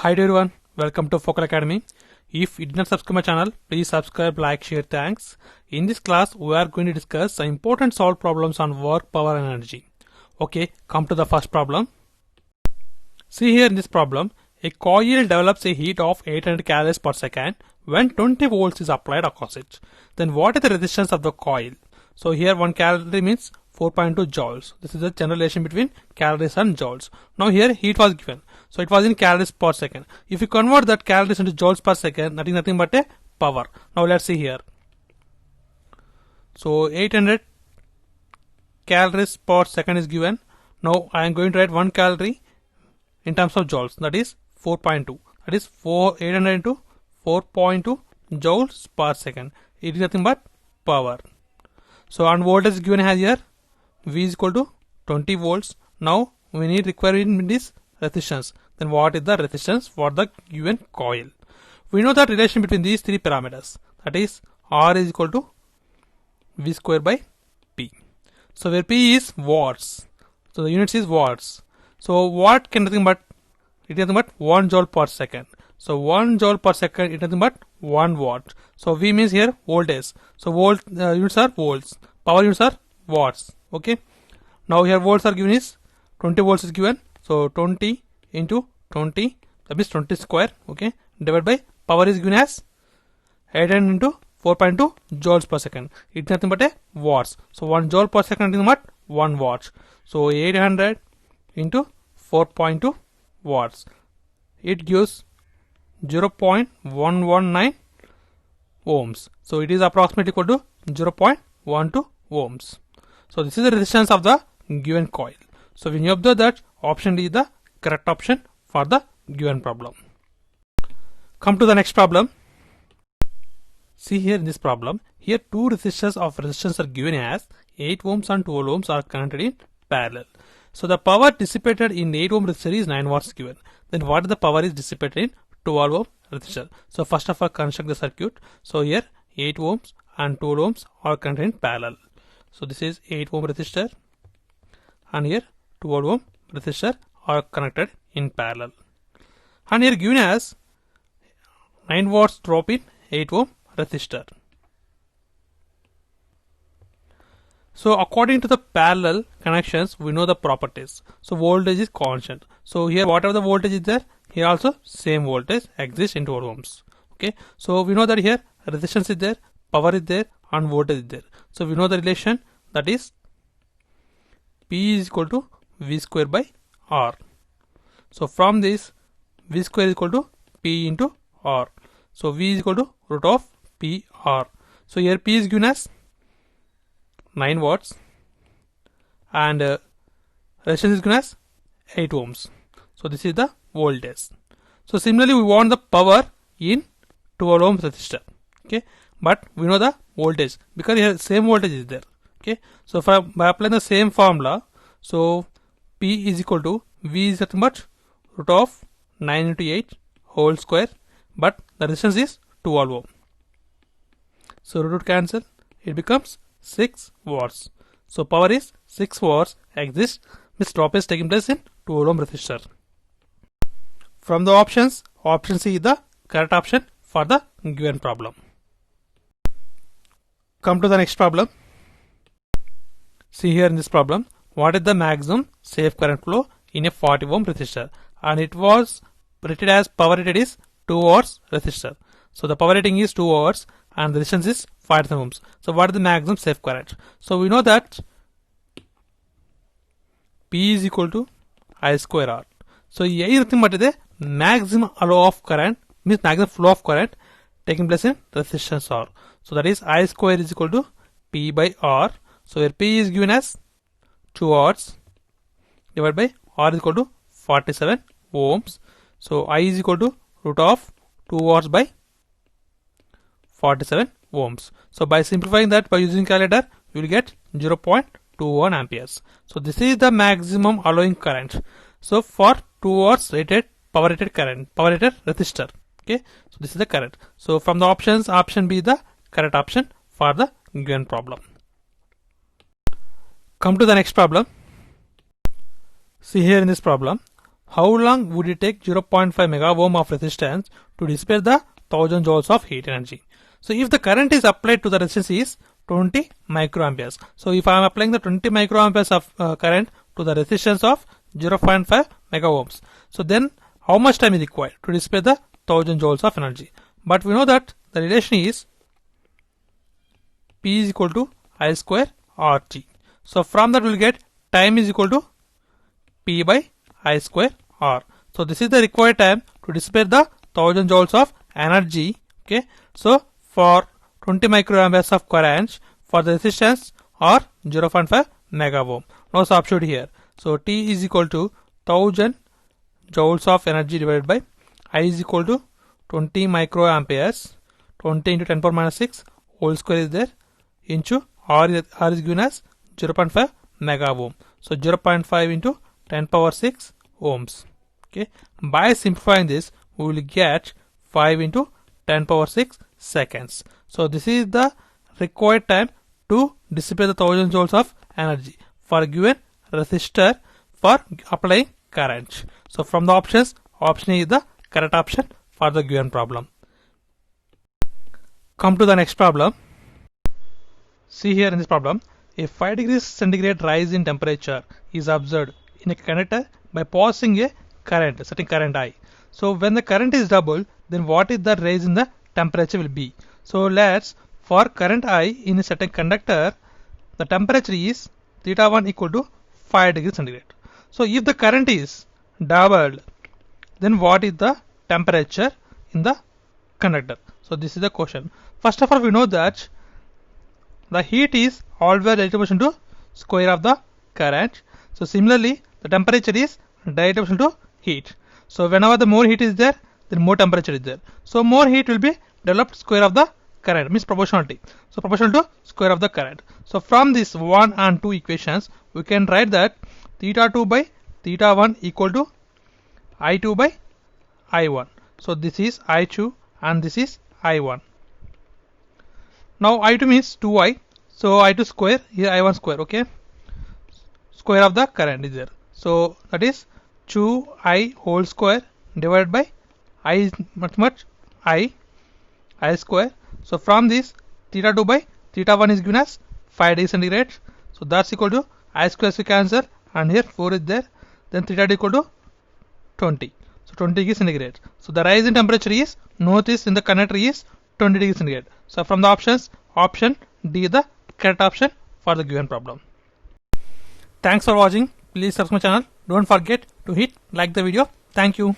Hi everyone, welcome to Focal Academy. If you did not subscribe my channel, please subscribe, like, share, thanks. In this class, we are going to discuss some important solved problems on work, power and energy. Okay, come to the first problem. See here in this problem, a coil develops a heat of 800 calories per second when 20 volts is applied across it. Then what is the resistance of the coil? So here 1 calorie means 4.2 joules. This is the general relation between calories and joules. Now here heat was given. So it was in calories per second. If you convert that calories into joules per second, that is nothing but a power. Now let's see here. So 800 calories per second is given. Now I am going to write 1 calorie in terms of joules. That is 4.2. That is 800 into 4.2 joules per second. It is nothing but power. So on voltage is given as here. V is equal to 20 volts. Now we need requiring this resistance. Then what is the resistance for the given coil? We know that relation between these three parameters. That is R is equal to V square by P. So where P is watts. So the units is watts. So watt can nothing but it is nothing but 1 joule per second. So 1 joule per second is nothing but 1 watt. So V means here voltage. So volt units are volts. Power units are watts. Okay. Now here volts are given is 20 volts is given. So 20 into 20, that means 20 square. Okay. Divided by power is given as 800 into 4.2 joules per second. It's nothing but a watts. So 1 joule per second is what? 1 watt. So 800 into 4.2 watts. It gives 0.119 ohms. So it is approximately equal to 0.12 ohms. So this is the resistance of the given coil. So when you observe that, option D is the correct option for the given problem. Come to the next problem. See here in this problem, here two resistors of resistance are given as 8 ohms and 12 ohms are connected in parallel. So the power dissipated in 8 ohm resistor is 9 watts given. Then what is the power is dissipated in 12 ohm resistor? So first of all construct the circuit. So here 8 ohms and 12 ohms are connected in parallel. So this is 8 ohm resistor and here 12 ohm resistor are connected in parallel. And here given as 9 watts drop in 8 ohm resistor. So according to the parallel connections, we know the properties. So voltage is constant. So here whatever the voltage is there, here also same voltage exists in 12 ohms. Okay. So we know that here resistance is there, power is there and voltage is there. So we know the relation, that is P is equal to V square by R. So from this V square is equal to P into R. So V is equal to root of PR. So here P is given as 9 watts and resistance is given as 8 ohms. So this is the voltage. So similarly we want the power in 12 ohm resistor. Okay, but we know the voltage because here same voltage is there. Okay, so by applying the same formula, so P is equal to V is nothing but root of 9 into 8 whole square, but the resistance is 12 ohm. So root cancel, it becomes 6 watts. So power is 6 watts exists. This drop is taking place in 12 ohm resistor. From the options, option C is the correct option for the given problem. Come to the next problem. See here in this problem, what is the maximum safe current flow in a 40 ohm resistor? And it was rated as power rated is 2 watts resistor. So the power rating is 2 watts and the resistance is 5,000 ohms. So what is the maximum safe current? So we know that P is equal to I square R. So here is nothing but the maximum allow of current, means maximum flow of current taking place in resistance R. So that is I square is equal to P by R. So here P is given as 2 watts divided by R is equal to 47 ohms. So I is equal to root of 2 watts by 47 ohms. So by simplifying that by using calculator, you will get 0.21 amperes. So this is the maximum allowing current. So for 2 watts rated power rated current, power rated resistor. Okay. So this is the current. So from the options, option B is the correct option for the given problem. Come to the next problem. See here in this problem, how long would it take 0.5 mega ohm of resistance to dissipate the 1000 joules of heat energy? So if the current is applied to the resistance is 20 microamperes. So if I am applying the 20 microamperes of current to the resistance of 0.5 mega ohms, so then how much time is required to dissipate the 1000 joules of energy? But we know that the relation is P is equal to I square RT. So from that we will get time is equal to P by I square R. So this is the required time to dissipate the 1000 joules of energy. Okay. So for 20 microamperes of current for the resistance or 0.5 mega ohm. Now substitute here. So T is equal to 1000 joules of energy divided by I is equal to 20 microamperes. 20 into 10 power minus 6 whole square is there into R is given as 0.5 mega ohm. So 0.5 into 10 power 6 ohms. Okay. By simplifying this, we will get 5 into 10 power 6 seconds. So this is the required time to dissipate the 1000 joules of energy for a given resistor for applying current. So from the options, option A is the correct option for the given problem. Come to the next problem. See here in this problem, a 5 degrees centigrade rise in temperature is observed in a conductor by passing a current, setting current I. So when the current is doubled, then what is the rise in the temperature will be? So let's, for current I in a certain conductor, the temperature is theta 1 equal to 5 degrees centigrade. So if the current is doubled, then what is the temperature in the conductor? So this is the question. First of all, we know that the heat is always direct proportion to square of the current. So similarly, the temperature is direct proportion to heat. So whenever the more heat is there, then more temperature is there. So more heat will be developed square of the current, means proportionality. So proportional to square of the current. So from this 1 and 2 equations, we can write that theta 2 by theta 1 equal to I2 by I1. So this is I2 and this is I1. Now I2 means 2I. So I2 square, here I1 square, okay. Square of the current is there. So that is 2I whole square divided by I is much I square. So from this theta 2 by theta 1 is given as 5 degrees centigrade. So that's equal to I square we cancel and here 4 is there. Then theta equal to 20. So 20 degrees centigrade. So the rise in temperature is, notice in the conductor is 20 degrees centigrade. So from the options, option D is the correct option for the given problem. Thanks for watching. Please subscribe my channel. Don't forget to hit like the video. Thank you.